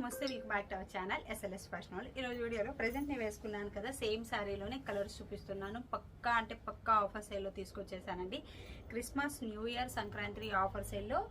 నమస్తే, మీకు back to our channel SLS fashion world. ఈరోజు వీడియోలో ప్రెజెంట్ నేను వేసుకున్నాను కదా, సేమ్ శారీలోనే కలర్స్ చూపిస్తున్నాను. పక్కా అంటే పక్కా ఆఫర్ సేల్లో తీసుకొచ్చేసానండి. Christmas, new year, Sankranti offer సేల్లో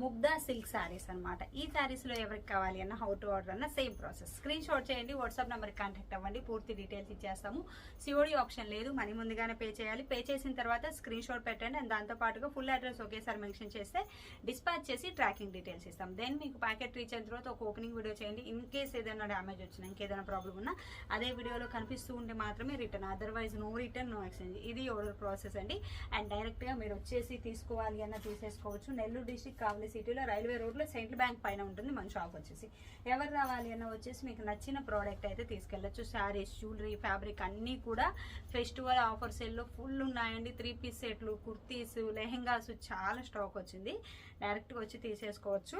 ముగ్ధా సిల్క్ శారీస్ అనమాట. ఈ శారీస్లో ఎవరికి కావాలి అన్న, హౌ టు ఆర్డర్ అన్న సేమ్ ప్రాసెస్. స్క్రీన్ షాట్ చేయండి, వాట్సాప్ నెంబర్కి కాంటాక్ట్ అవ్వండి, పూర్తి డీటెయిల్స్ ఇచ్చేస్తాము. సిఓడి ఆప్షన్ లేదు, మనీ ముందుగానే పే చేయాలి. పే చేసిన తర్వాత స్క్రీన్ షాట్ పెట్టండి అండ్ దాంతోపాటుగా ఫుల్ అడ్రస్ ఒకేసారి మెన్షన్ చేస్తే డిస్పాచ్ చేసి ట్రాకింగ్ డీటెయిల్స్ ఇస్తాం. దెన్ మీకు ప్యాకెట్ రీచ్ అయిన తర్వాత ఒక ఓపెనింగ్ వీడియో చేయండి. ఇన్ కేస్ ఏదైనా డ్యామేజ్ వచ్చినా, ఇంకేదైనా ప్రాబ్లం ఉన్నా అదే వీడియోలో కనిపిస్తూ ఉంటే మాత్రమే return, otherwise no return, no exchange. ఇది ఆర్డర్ ప్రాసెస్ అండి. అండ్ డైరెక్ట్గా మీరు వచ్చేసి తీసుకోవాలి అన్న తీసేసుకోవచ్చు. నెల్లూరు డిస్ట్రిక్ట్ కావలి సిటీలో రైల్వే రోడ్లో సెంట్రల్ బ్యాంక్ పైన ఉంటుంది మన షాప్ వచ్చేసి. ఎవరు రావాలి అన్న వచ్చేసి మీకు నచ్చిన ప్రోడక్ట్ అయితే తీసుకెళ్ళచ్చు. శారీస్, జ్యువెలరీ, ఫ్యాబ్రిక్ అన్నీ కూడా ఫెస్టివల్ ఆఫర్ సేల్లో ఫుల్ ఉన్నాయండి. 3 పీస్ సెట్లు, కుర్తీస్, లెహెంగాస్ చాలా స్టాక్ వచ్చింది. డైరెక్ట్గా వచ్చి తీసేసుకోవచ్చు.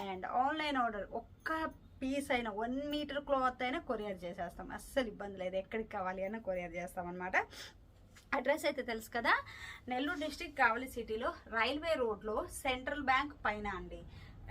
అండ్ ఆన్లైన్ ఆర్డర్ ఒక్క పీస్ అయినా 1 మీటర్ క్లాత్ అయినా కొరియర్ చేసేస్తాం. అస్సలు ఇబ్బంది లేదు, ఎక్కడికి కావాలి అన్నా కొరియర్ చేస్తాం అనమాట. అడ్రస్ అయితే తెలుసు కదా, నెల్లూరు డిస్ట్రిక్ట్ కావలి సిటీలో రైల్వే రోడ్లో సెంట్రల్ బ్యాంక్ పైన అండి.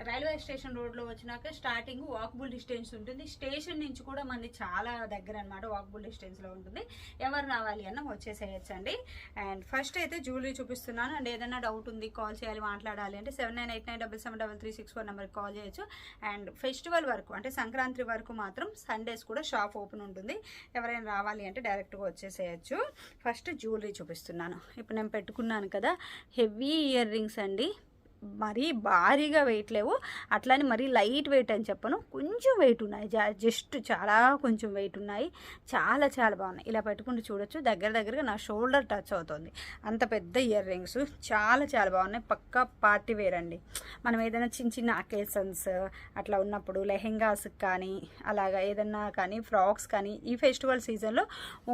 రైల్వే స్టేషన్ రోడ్లో వచ్చినాక స్టార్టింగ్ వాకబుల్ డిస్టెన్స్ ఉంటుంది. స్టేషన్ నుంచి కూడా మనది చాలా దగ్గర అనమాట, వాకబుల్ డిస్టెన్స్లో ఉంటుంది. ఎవరు రావాలి అన్న వచ్చేసేయచ్చండి. అండ్ ఫస్ట్ అయితే జ్యువెలరీ చూపిస్తున్నాను. అండ్ ఏదైనా డౌట్ ఉంది, కాల్ చేయాలి, మాట్లాడాలి అంటే 7989777364 నెంబర్కి కాల్ చేయొచ్చు. అండ్ ఫెస్టివల్ వరకు అంటే సంక్రాంతి వరకు మాత్రం సండేస్ కూడా షాప్ ఓపెన్ ఉంటుంది. ఎవరైనా రావాలి అంటే డైరెక్ట్గా వచ్చేసేయచ్చు. ఫస్ట్ జ్యువెలరీ చూపిస్తున్నాను. ఇప్పుడు నేను పెట్టుకున్నాను కదా, హెవీ ఇయర్ రింగ్స్ అండి. మరీ భారీగా వెయిట్ లేవు, అట్లానే మరీ లైట్ వెయిట్ అని చెప్పను, కొంచెం వెయిట్ ఉన్నాయి. జస్ట్ చాలా కొంచెం వెయిట్ ఉన్నాయి. చాలా చాలా బాగున్నాయి. ఇలా పెట్టుకుంటూ చూడొచ్చు, దగ్గరగా నా షోల్డర్ టచ్ అవుతుంది, అంత పెద్ద ఇయర్ రింగ్స్. చాలా చాలా బాగున్నాయి. పక్కా పార్టీ వేర్ అండి. మనం ఏదైనా చిన్న అకేషన్స్ అట్లా ఉన్నప్పుడు లెహెంగాస్ కానీ అలాగా ఏదన్నా కానీ ఫ్రాక్స్ కానీ ఈ ఫెస్టివల్ సీజన్లో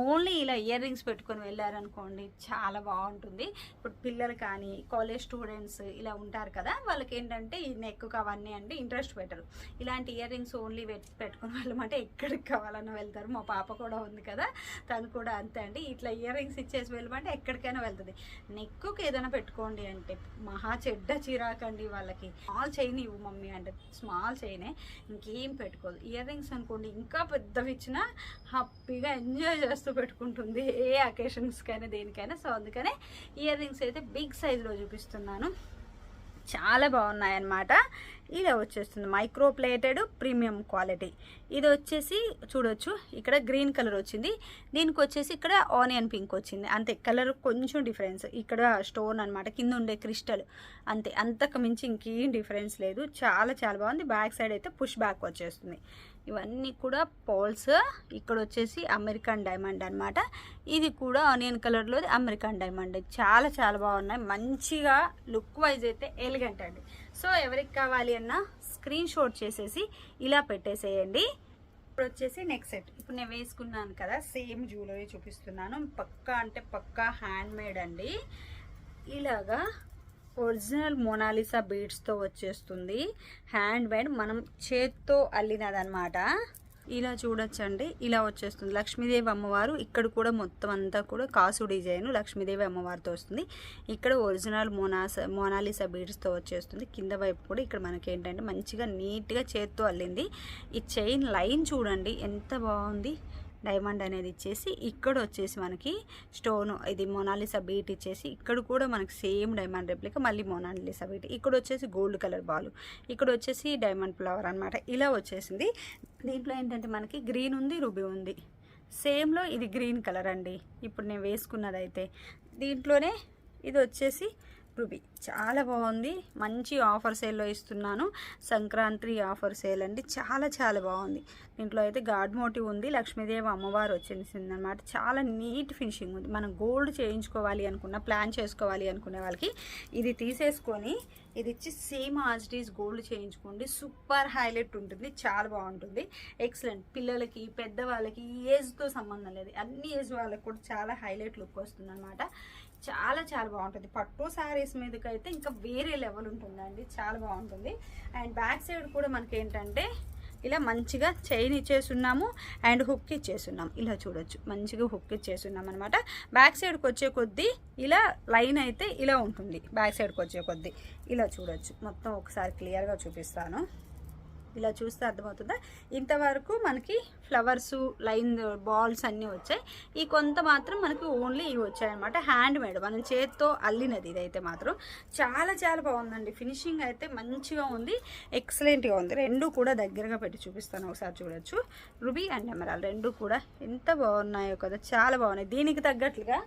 ఓన్లీ ఇలా ఇయర్ రింగ్స్ పెట్టుకొని వెళ్ళారనుకోండి, చాలా బాగుంటుంది. ఇప్పుడు పిల్లలు కానీ కాలేజ్ స్టూడెంట్స్ ఇలా ఉంటారు కదా, వాళ్ళకి ఏంటంటే ఈ నెక్ అవన్నీ అంటే ఇంట్రెస్ట్ పెట్టరు. ఇలాంటి ఇయర్ రింగ్స్ ఓన్లీ పెట్టుకుని వెళ్ళమంటే ఎక్కడికి కావాలన్నా వెళ్తారు. మా పాప కూడా ఉంది కదా, తను కూడా అంతే అండి. ఇట్లా ఇయర్ రింగ్స్ ఇచ్చేసి వెళ్ళమంటే ఎక్కడికైనా వెళ్తుంది. నెక్కి ఏదైనా పెట్టుకోండి అంటే మహా చెడ్డ చిరాకండి వాళ్ళకి. స్మాల్ చైన్ ఇవ్వు మమ్మీ అంటే స్మాల్ చైనే, ఇంకేం పెట్టుకోదు. ఇయర్ రింగ్స్ అనుకోండి ఇంకా పెద్దవి ఇచ్చినా హ్యాపీగా ఎంజాయ్ చేస్తూ పెట్టుకుంటుంది, ఏ అకేషన్స్కైనా దేనికైనా. సో అందుకనే ఇయర్ రింగ్స్ అయితే బిగ్ సైజులో చూపిస్తున్నాను. చాలా బాగున్నాయన్నమాట. ఇలా వచ్చేస్తుంది మైక్రో ప్లేటెడ్ ప్రీమియం క్వాలిటీ. ఇది వచ్చేసి చూడొచ్చు, ఇక్కడ గ్రీన్ కలర్ వచ్చింది, దీనికి వచ్చేసి ఇక్కడ ఆనియన్ పింక్ వచ్చింది. అంతే, కలర్ కొంచెం డిఫరెన్స్. ఇక్కడ స్టోన్ అనమాట, కింద ఉండే క్రిస్టల్, అంతే, అంతకు మించి ఇంకేం డిఫరెన్స్ లేదు. చాలా చాలా బాగుంది. బ్యాక్ సైడ్ అయితే పుష్ బ్యాక్ వచ్చేస్తుంది. ఇవన్నీ కూడా పోల్స్. ఇక్కడ వచ్చేసి అమెరికన్ డైమండ్ అనమాట. ఇది కూడా ఆనియన్ కలర్లో అమెరికన్ డైమండ్. చాలా చాలా బాగున్నాయి. మంచిగా లుక్ వైజ్ అయితే ఎలిగెంట్ అండి. సో ఎవరికి కావాలి అన్నా స్క్రీన్ షాట్ చేసేసి ఇలా పెట్టేసేయండి. ఇప్పుడు వచ్చేసి నెక్స్ట్ సెట్. ఇప్పుడు నేను వేసుకున్నాను కదా, సేమ్ జ్యువెలరీ చూపిస్తున్నాను. పక్కా అంటే పక్కా హ్యాండ్ మేడ్ అండి. ఇలాగా ఒరిజినల్ మోనాలిసా బీడ్స్తో వచ్చేస్తుంది. హ్యాండ్ మేడ్, మనం చేత్తో అల్లినదనమాట. ఇలా చూడొచ్చండి, ఇలా వచ్చేస్తుంది. లక్ష్మీదేవి అమ్మవారు ఇక్కడ కూడా మొత్తం అంతా కూడా కాసు డిజైన్ లక్ష్మీదేవి అమ్మవారితో వస్తుంది. ఇక్కడ ఒరిజినల్ మోనాలిసా బీడ్స్తో వచ్చేస్తుంది. కింద వైపు కూడా ఇక్కడ మనకి ఏంటంటే మంచిగా నీట్గా చేత్తో అల్లింది. ఈ చైన్ లైన్ చూడండి ఎంత బాగుంది. డైమండ్ అనేది ఇచ్చేసి ఇక్కడ వచ్చేసి మనకి స్టోన్, ఇది మోనాలిసా బీట్ ఇచ్చేసి ఇక్కడ కూడా మనకి సేమ్ డైమండ్ రెప్లికా, మళ్ళీ మోనాలిసా బీట్. ఇక్కడ వచ్చేసి గోల్డ్ కలర్ బాల్, ఇక్కడ వచ్చేసి డైమండ్ ఫ్లవర్ అనమాట. ఇలా వచ్చేసింది. దీంట్లో ఏంటంటే మనకి గ్రీన్ ఉంది, రూబీ ఉంది. సేమ్లో ఇది గ్రీన్ కలర్ అండి ఇప్పుడు నేను వేసుకున్నదైతే. దీంట్లోనే ఇది వచ్చేసి రూబీ. చాలా బాగుంది. మంచి ఆఫర్ సేల్లో ఇస్తున్నాను. సంక్రాంతి ఆఫర్ సేల్ అండి. చాలా చాలా బాగుంది. దీంట్లో అయితే గాడ్ మోటివ్ ఉంది, లక్ష్మీదేవి అమ్మవారు వచ్చేసింది అనమాట. చాలా నీట్ ఫినిషింగ్ ఉంది. మనం గోల్డ్ చేయించుకోవాలి అనుకున్న, ప్లాన్ చేసుకోవాలి అనుకునే వాళ్ళకి ఇది తీసేసుకొని ఇది ఇచ్చి same as it is gold చేయించుకోండి. సూపర్ హైలైట్ ఉంటుంది, చాలా బాగుంటుంది. ఎక్సలెంట్. పిల్లలకి, పెద్దవాళ్ళకి, ఏజ్తో సంబంధం లేదు, అన్ని ఏజ్ వాళ్ళకి కూడా చాలా హైలైట్ లుక్ వస్తుంది అనమాట. చాలా చాలా బాగుంటుంది. పట్టు శారీస్ మీదకైతే ఇంకా వేరే లెవెల్ ఉంటుందండి, చాలా బాగుంటుంది. అండ్ బ్యాక్ సైడ్ కూడా మనకి ఏంటంటే ఇలా మంచిగా చైన్ ఇచ్చేస్తున్నాము అండ్ హుక్ ఇచ్చేస్తున్నాం. ఇలా చూడొచ్చు, మంచిగా హుక్ ఇచ్చేస్తున్నాం అనమాట. బ్యాక్ సైడ్కి వచ్చే కొద్దీ ఇలా లైన్ అయితే ఇలా ఉంటుంది. బ్యాక్ సైడ్కి వచ్చే కొద్దీ ఇలా చూడొచ్చు. మొత్తం ఒకసారి క్లియర్గా చూపిస్తాను. ఇలా చూస్తే అర్థమవుతుందా, ఇంతవరకు మనకి ఫ్లవర్స్ లైన్ బాల్స్ అన్నీ వచ్చాయి. ఈ కొంత మాత్రం మనకి ఓన్లీ ఇవి వచ్చాయన్నమాట. హ్యాండ్ మేడ్, మనం చేత్తో అల్లినది. ఇదైతే మాత్రం చాలా చాలా బాగుందండి. ఫినిషింగ్ అయితే మంచిగా ఉంది, ఎక్సలెంట్గా ఉంది. రెండు కూడా దగ్గరగా పెట్టి చూపిస్తాను, ఒకసారి చూడొచ్చు. రూబీ అండ్ ఎమరాల్డ్ రెండు కూడా ఎంత బాగున్నాయో కదా, చాలా బాగున్నాయి. దీనికి తగ్గట్లుగా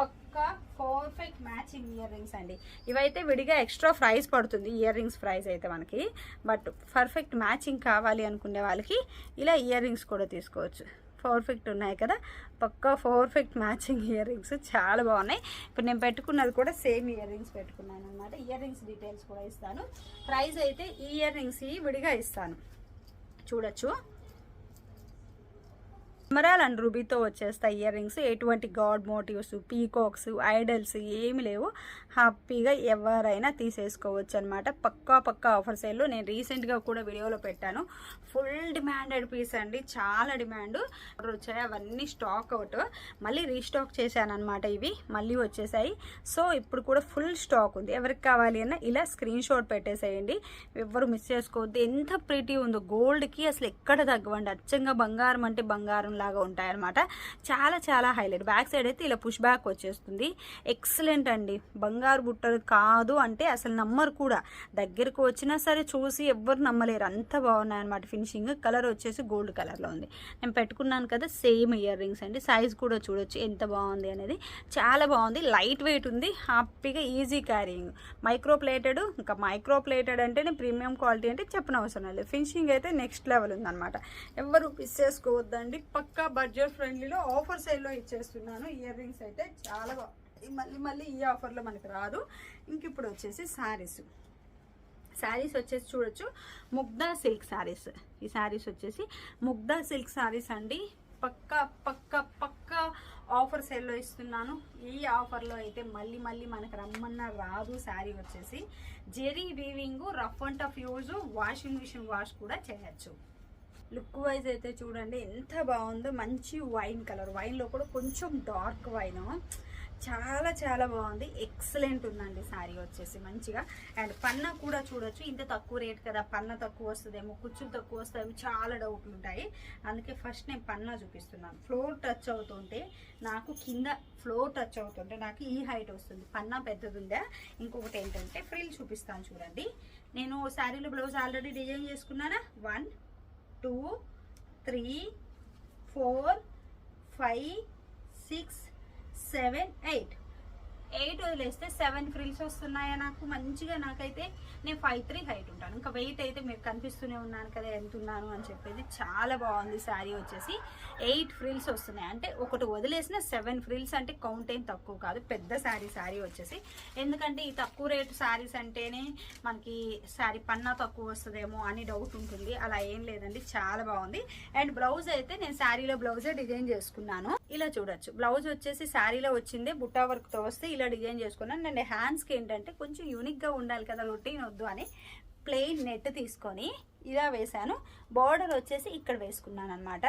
పక్కా పర్ఫెక్ట్ మ్యాచింగ్ ఇయర్ రింగ్స్ అండి. ఇవైతే విడిగా ఎక్స్ట్రా ప్రైస్ పడుతుంది, ఇయర్ రింగ్స్ ప్రైస్ అయితే మనకి. బట్ పర్ఫెక్ట్ మ్యాచింగ్ కావాలి అనుకునే వాళ్ళకి ఇలా ఇయర్ రింగ్స్ కూడా తీసుకోవచ్చు. పర్ఫెక్ట్ ఉన్నాయి కదా, పక్కా పర్ఫెక్ట్ మ్యాచింగ్ ఇయర్ రింగ్స్ చాలా బాగున్నాయి. ఇప్పుడు నేను పెట్టుకున్నది కూడా సేమ్ ఇయర్ రింగ్స్ పెట్టుకున్నాను అనమాట. ఇయర్ రింగ్స్ డీటెయిల్స్ కూడా ఇస్తాను. ప్రైస్ అయితే ఈ ఇయర్ రింగ్స్ విడిగా ఇస్తాను, చూడొచ్చు. ఎమరాల్డ్ అండ్ రూబీతో వచ్చేస్తాయి ఇయర్ రింగ్స్. ఎటువంటి గాడ్ మోటివ్స్, పీకాక్స్, ఐడల్స్ ఏమి లేవు. హ్యాపీగా ఎవరైనా తీసేసుకోవచ్చు అనమాట. పక్కా ఆఫర్ సేల్లో నేను రీసెంట్గా కూడా వీడియోలో పెట్టాను. ఫుల్ డిమాండెడ్ పీస్ అండి, చాలా డిమాండ్ వచ్చాయి. అవన్నీ స్టాక్ అవుట్, మళ్ళీ రీస్టాక్ చేశాను అనమాట. ఇవి మళ్ళీ వచ్చేసాయి. సో ఇప్పుడు కూడా ఫుల్ స్టాక్ ఉంది. ఎవరికి కావాలి అన్నా ఇలా స్క్రీన్ షాట్ పెట్టేసేయండి, ఎవరు మిస్ చేసుకోవద్దు. ఎంత ప్రిటీ ఉందో, గోల్డ్కి అసలు ఎక్కడ తగ్గవండి. అచ్చంగా బంగారం అంటే బంగారం లాగా ఉంటాయన్నమాట. చాలా చాలా హైలైట్. బ్యాక్ సైడ్ అయితే ఇలా పుష్ బ్యాక్ వచ్చేస్తుంది. ఎక్సలెంట్ అండి. బంగారు బుట్టలు కాదు అంటే అసలు నమ్మరు కూడా. దగ్గరకు వచ్చినా సరే చూసి ఎవ్వరు నమ్మలేరు, అంత బాగున్నాయి అనమాట. ఫినిషింగ్ కలర్ వచ్చేసి గోల్డ్ కలర్లో ఉంది. నేను పెట్టుకున్నాను కదా సేమ్ ఇయర్ రింగ్స్ అండి. సైజ్ కూడా చూడొచ్చు ఎంత బాగుంది అనేది, చాలా బాగుంది. లైట్ వెయిట్ ఉంది, హ్యాపీగా ఈజీ క్యారింగ్. మైక్రో ప్లేటెడ్, ఇంకా మైక్రో ప్లేటెడ్ అంటేనే ప్రీమియం క్వాలిటీ అంటే చెప్పనవసరం లేదు. ఫినిషింగ్ అయితే నెక్స్ట్ లెవెల్ ఉందన్నమాట. ఎవరు మిస్ చేసుకోవద్దండి. పక్కా బడ్జెట్ ఫ్రెండ్లీలో ఆఫర్ సేల్లో ఇచ్చేస్తున్నాను. ఇయర్ రింగ్స్ అయితే చాలా మళ్ళీ ఈ ఆఫర్లో మనకి రాదు. ఇంక ఇప్పుడు వచ్చేసి శారీస్ వచ్చేసి చూడొచ్చు, ముగ్ధా సిల్క్ శారీస్. ఈ శారీస్ వచ్చేసి ముగ్ధా సిల్క్ శారీస్ అండి. పక్కా ఆఫర్ సేల్లో ఇస్తున్నాను. ఈ ఆఫర్లో అయితే మళ్ళీ మనకు రమ్మన్నా రాదు. శారీ వచ్చేసి zari weaving, rough and tough use, washing machine wash కూడా చేయొచ్చు. లుక్ వైజ్ అయితే చూడండి ఎంత బాగుందో. మంచి వైన్ కలర్, వైన్లో కూడా కొంచెం డార్క్ వైన్, చాలా చాలా బాగుంది. ఎక్సలెంట్ ఉందండి శారీ వచ్చేసి మంచిగా. అండ్ పన్నా కూడా చూడొచ్చు. ఇంత తక్కువ రేట్ కదా, పన్నా తక్కువ వస్తుందేమో, కుచ్చులు తక్కువ వస్తాయేమో, చాలా డౌట్లు ఉంటాయి. అందుకే ఫస్ట్ నేను పన్నా చూపిస్తున్నాను. ఫ్లోర్ టచ్ అవుతుంటే నాకు కింద ఫ్లోర్ టచ్ అవుతుంటే నాకు ఈ హైట్ వస్తుంది. పన్నా పెద్దది ఉందా. ఇంకొకటి ఏంటంటే ఫ్రిల్ చూపిస్తాను చూడండి. నేను శారీలో బ్లౌజ్ ఆల్రెడీ డిజైన్ చేసుకున్నానా. 1 2 3 4 5 6 7 8 వదిలేస్తే 7 ఫ్రిల్స్ వస్తున్నాయా నాకు మంచిగా. నాకైతే నేను 5'3" హైట్ ఉంటాను. ఇంకా వెయిట్ అయితే మీరు కనిపిస్తూనే ఉన్నాను కదా ఎంత ఉన్నాను అని చెప్పేది. చాలా బాగుంది శారీ వచ్చేసి. 8 ఫ్రిల్స్ వస్తున్నాయి అంటే ఒకటి వదిలేసిన 7 ఫ్రిల్స్ అంటే కౌంట్ ఏం తక్కువ కాదు. పెద్ద శారీ వచ్చేసి. ఎందుకంటే ఈ తక్కువ రేటు శారీస్ అంటేనే మనకి శారీ పన్నా తక్కువ వస్తుందేమో అని డౌట్ ఉంటుంది. అలా ఏం లేదండి, చాలా బాగుంది. అండ్ బ్లౌజ్ అయితే నేను శారీలో బ్లౌజే డిజైన్ చేసుకున్నాను. ఇలా చూడొచ్చు. బ్లౌజ్ వచ్చేసి శారీలో వచ్చిందే బుట్టా వర్క్తో వస్తే ఇలా డిజైన్ చేసుకున్నాను. అండ్ హ్యాండ్స్కి ఏంటంటే కొంచెం యూనిక్గా ఉండాలి కదా, రొటీన్ వద్దు అని ప్లెయిన్ నెట్ తీసుకొని ఇలా వేసాను. బార్డర్ వచ్చేసి ఇక్కడ వేసుకున్నాను అనమాట.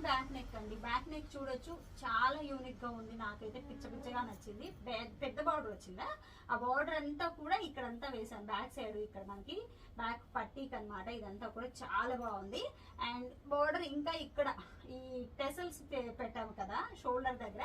బ్యాక్ నెక్ అండి, బ్యాక్ నెక్ చూడొచ్చు చాలా యూనిక్ గా ఉంది. నాకైతే పిచ్చగా నచ్చింది. పెద్ద బార్డర్ వచ్చిందా, ఆ బార్డర్ అంతా కూడా ఇక్కడంతా వేసాను. బ్యాక్ సైడ్ ఇక్కడ మనకి బ్యాక్ పట్టీకి అనమాట. ఇదంతా కూడా చాలా బాగుంది. అండ్ బార్డర్ ఇంకా ఇక్కడ ఈ టెసల్స్ పెట్టాము కదా షోల్డర్ దగ్గర,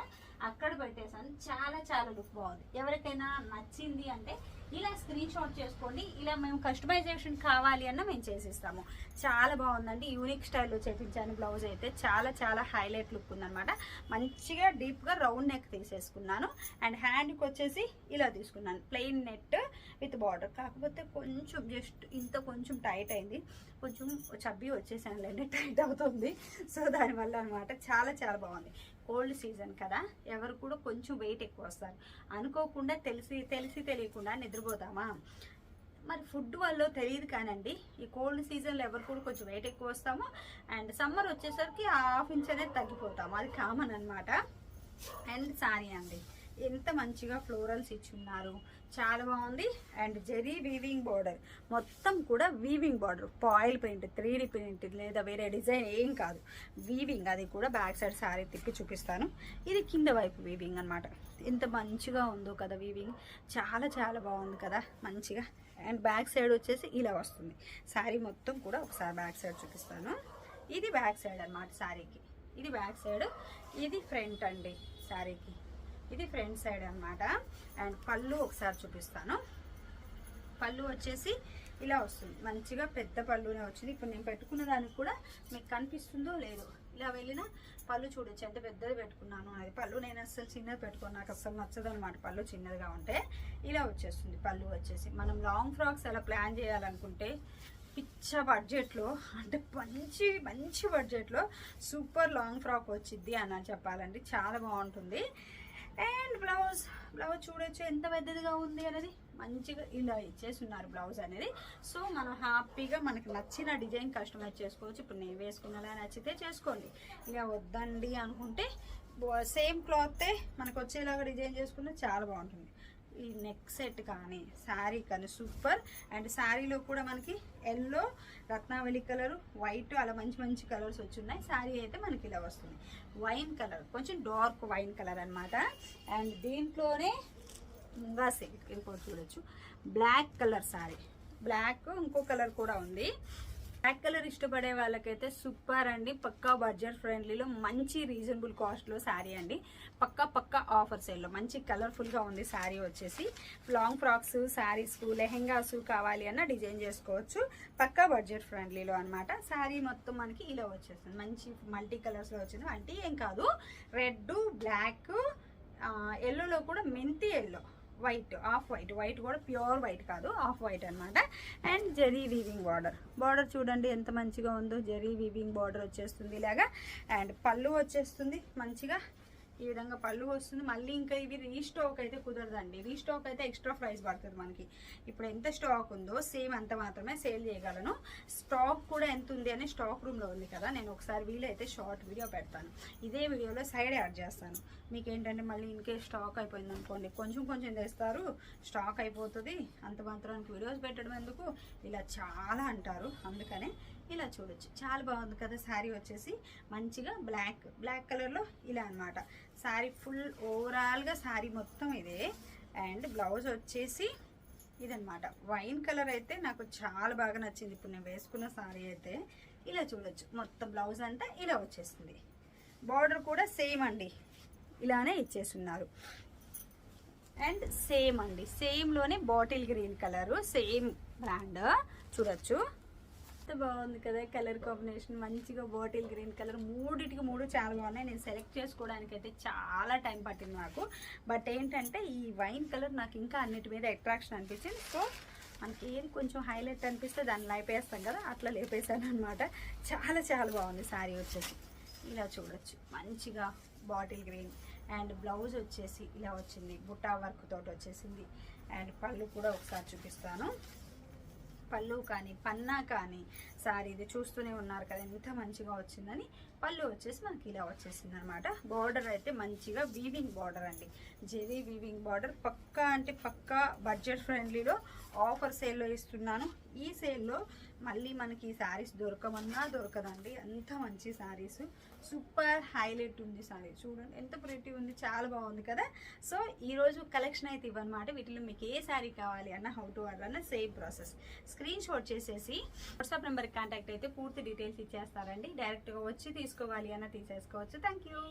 అక్కడ పెట్టేసాను. చాలా చాలా లుక్ బాగుంది. ఎవరికైనా నచ్చింది అంటే ఇలా స్క్రీన్ షాట్ చేసుకోండి. ఇలా మేము కస్టమైజేషన్ కావాలి అన్న మేము చేసిస్తాము. చాలా బాగుందండి. యూనిక్ స్టైల్లో చేపించాను. బ్లౌజ్ అయితే చాలా చాలా హైలైట్ లుక్ ఉందనమాట. మంచిగా డీప్గా రౌండ్ నెక్ తీసేసుకున్నాను. అండ్ హ్యాండ్కి వచ్చేసి ఇలా తీసుకున్నాను, ప్లెయిన్ నెట్ విత్ బార్డర్. కాకపోతే కొంచెం జస్ట్ ఇంత కొంచెం టైట్ అయింది, కొంచెం చబ్బి వచ్చేసానులేండి, టైట్ అవుతుంది. సో దానివల్ల అనమాట. చాలా చాలా బాగుంది. కోల్డ్ సీజన్ కదా, ఎవరు కూడా కొంచెం వెయిట్ ఎక్కువ వస్తారు. అనుకోకుండా తెలిసి తెలియకుండా నిద్రపోతామా, మరి ఫుడ్ వల్ల తెలియదు కానండి. ఈ కోల్డ్ సీజన్లో ఎవరు కూడా కొంచెం వెయిట్ ఎక్కువ వస్తాము. అండ్ సమ్మర్ వచ్చేసరికి ½ ఇంచ్ అనేది తగ్గిపోతాము, అది కామన్ అనమాట. అండ్ సారీ అండి, ఎంత మంచిగా ఫ్లోరల్స్ ఇచ్చున్నారు, చాలా బాగుంది. అండ్ జెరీ వీవింగ్ బార్డర్, మొత్తం కూడా weaving border, foil print, 3D print లేదా వేరే డిజైన్ ఏం కాదు, వీవింగ్. అది కూడా బ్యాక్ సైడ్ శారీ తిప్పి చూపిస్తాను. ఇది కింద వైపు వీవింగ్ అనమాట. ఎంత మంచిగా ఉందో కదా వీవింగ్, చాలా చాలా బాగుంది కదా మంచిగా. అండ్ బ్యాక్ సైడ్ వచ్చేసి ఇలా వస్తుంది శారీ మొత్తం కూడా. ఒకసారి బ్యాక్ సైడ్ చూపిస్తాను. ఇది బ్యాక్ సైడ్ అనమాట శారీకి, ఇది బ్యాక్ సైడ్, ఇది ఫ్రంట్ అండి శారీకి, ఇది ఫ్రంట్ సైడ్ అనమాట. అండ్ పళ్ళు ఒకసారి చూపిస్తాను. పళ్ళు వచ్చేసి ఇలా వస్తుంది, మంచిగా పెద్ద పళ్ళునే వచ్చింది. ఇప్పుడు నేను పెట్టుకున్న దానికి కూడా మీకు కనిపిస్తుందో లేదో, ఇలా వెళ్ళిన పళ్ళు చూడొచ్చు ఎంత పెద్దది పెట్టుకున్నాను. అది పళ్ళు నేను అసలు చిన్నది పెట్టుకున్నాను, నాకు అసలు నచ్చదు అనమాట పళ్ళు చిన్నదిగా ఉంటే. ఇలా వచ్చేస్తుంది పళ్ళు వచ్చేసి. మనం లాంగ్ ఫ్రాక్స్ అలా ప్లాన్ చేయాలనుకుంటే పిచ్చ బడ్జెట్లో, అంటే మంచి మంచి బడ్జెట్లో సూపర్ లాంగ్ ఫ్రాక్ వచ్చింది అని చెప్పాలండి, చాలా బాగుంటుంది. అండ్ బ్లౌజ్ చూడొచ్చు ఎంత పెద్దదిగా ఉంది అనేది, మంచిగా ఇలా ఇచ్చేస్తున్నారు బ్లౌజ్ అనేది. సో మనం హ్యాపీగా మనకి నచ్చిన డిజైన్ కస్టమైజ్ చేసుకోవచ్చు. ఇప్పుడు నేను వేసుకున్నలా నచ్చితే చేసుకోండి, ఇక వద్దండి అనుకుంటే సేమ్ క్లాతే మనకు వచ్చేలాగా డిజైన్ చేసుకుంటే చాలా బాగుంటుంది. ఈ నెక్ సెట్ కానీ శారీ కానీ సూపర్. అండ్ శారీలో కూడా మనకి ఎల్లో, రత్నావళి కలరు, వైట్, అలా మంచి మంచి కలర్స్ వచ్చున్నాయి. శారీ అయితే మనకి ఇలా వస్తుంది వైన్ కలర్, కొంచెం డార్క్ వైన్ కలర్ అనమాట. అండ్ దీంట్లోనే ముంగా సిల్క్ ఇంకోటి చూడొచ్చు, బ్లాక్ కలర్ శారీ, బ్లాక్ ఇంకో కలర్ కూడా ఉంది. బ్లాక్ కలర్ ఇష్టపడే వాళ్ళకైతే సూపర్ అండి, పక్కా బడ్జెట్ ఫ్రెండ్లీలో మంచి రీజనబుల్ కాస్ట్లో శారీ అండి. పక్కా ఆఫర్ సేల్లో మంచి కలర్ఫుల్గా ఉంది శారీ వచ్చేసి. లాంగ్ ఫ్రాక్స్, శారీస్, లెహెంగాస్ కావాలి అన్న డిజైన్ చేసుకోవచ్చు, పక్కా బడ్జెట్ ఫ్రెండ్లీలో అనమాట. శారీ మొత్తం మనకి ఇలా వచ్చేస్తుంది, మంచి మల్టీ కలర్స్లో వచ్చింది. అంటే ఏం కాదు, రెడ్, బ్లాక్, ఎల్లోలో కూడా మెంతి yellow, white, off white, white కూడా ప్యూర్ వైట్ కాదు, ఆఫ్ వైట్ అనమాట. అండ్ జెరీ వీవింగ్ బార్డర్ చూడండి ఎంత మంచిగా ఉందో, జెరీ వీవింగ్ బార్డర్ వచ్చేస్తుంది ఇలాగా. అండ్ పళ్ళు వచ్చేస్తుంది మంచిగా ఈ విధంగా పళ్ళు వస్తుంది. మళ్ళీ ఇంకా ఇవి రీస్టాక్ అయితే కుదరదండి, రీస్టాక్ అయితే ఎక్స్ట్రా ప్రైస్ పడుతుంది మనకి. ఇప్పుడు ఎంత స్టాక్ ఉందో సేమ్ అంత మాత్రమే సేల్ చేయగలను. స్టాక్ కూడా ఎంత ఉంది అని స్టాక్ రూమ్లో ఉంది కదా, నేను ఒకసారి వీలైతే షార్ట్ వీడియో పెడతాను, ఇదే వీడియోలో సైడ్ యాడ్ చేస్తాను. మీకు ఏంటంటే మళ్ళీ ఇన్కేస్ స్టాక్ అయిపోయింది అనుకోండి, కొంచెం కొంచెం తెస్తారు, స్టాక్ అయిపోతుంది, అంత మాత్రానికి వీడియోస్ పెట్టడం ఎందుకు, ఇలా చాలా అంటారు. అందుకనే ఇలా చూడొచ్చు, చాలా బాగుంది కదా శారీ వచ్చేసి. మంచిగా బ్లాక్ కలర్లో ఇలా అనమాట శారీ ఫుల్. ఓవరాల్గా శారీ మొత్తం ఇదే. అండ్ బ్లౌజ్ వచ్చేసి ఇదనమాట, వైన్ కలర్ అయితే నాకు చాలా బాగా నచ్చింది. ఇప్పుడు నేను వేసుకున్న శారీ అయితే ఇలా చూడొచ్చు, మొత్తం బ్లౌజ్ అంతా ఇలా వచ్చేసింది. బార్డర్ కూడా సేమ్ అండి, ఇలానే ఇచ్చేస్తున్నారు. అండ్ సేమ్ అండి, సేమ్లోనే bottle green colour, same brand చూడొచ్చు. బాగుంది కదా కలర్ కాంబినేషన్, మంచిగా బాటిల్ గ్రీన్ కలర్, మూడిటికి మూడు చాలా బాగున్నాయి. నేను సెలెక్ట్ చేసుకోవడానికి అయితే చాలా టైం పట్టింది నాకు. బట్ ఏంటంటే ఈ వైన్ కలర్ నాకు ఇంకా అన్నిటి మీద అట్రాక్షన్ అనిపించింది. సో మనకి ఏది కొంచెం హైలైట్ అనిపిస్తే దాన్ని లేపేస్తాం కదా, అట్లా లేపేసాను అనమాట. చాలా చాలా బాగుంది శారీ వచ్చేసి. ఇలా చూడొచ్చు మంచిగా బాటిల్ గ్రీన్. అండ్ బ్లౌజ్ వచ్చేసి ఇలా వచ్చింది, బుట్టా వర్క్ తోటి వచ్చేసింది. అండ్ పళ్ళు కూడా ఒకసారి చూపిస్తాను. పళ్ళు కానీ పన్నా కానీ శారీ ఇది చూస్తూనే ఉన్నారు కదా ఎంత మంచిగా వచ్చిందని. పళ్ళు వచ్చేసి మనకి ఇలా వచ్చేసింది అనమాట. బార్డర్ అయితే మంచిగా వీవింగ్ బార్డర్ అండి, జెరీ వీవింగ్ బార్డర్. పక్కా అంటే పక్కా బడ్జెట్ ఫ్రెండ్లీలో ఆఫర్ సేల్లో ఇస్తున్నాను. ఈ సేల్లో మళ్ళీ మనకి ఈ శారీస్ దొరకమన్నా దొరకదండి, అంత మంచి శారీస్. సూపర్ హైలైట్ ఉంది శారీ, చూడండి ఎంత ప్రిటీ ఉంది, చాలా బాగుంది కదా. సో ఈరోజు కలెక్షన్ అయితే ఇవన్నమాట. వీటిలో మీకు ఏ శారీ కావాలి అన్న, హౌ టు ఆర్డర్ అన్న సేమ్ ప్రాసెస్. స్క్రీన్ షాట్ చేసేసి వాట్సాప్ నెంబర్కి కాంటాక్ట్ అయితే పూర్తి డీటెయిల్స్ ఇచ్చేస్తారండి. డైరెక్ట్గా వచ్చి తీసుకోవాలి అన్న తీసేసుకోవచ్చు. Thank you.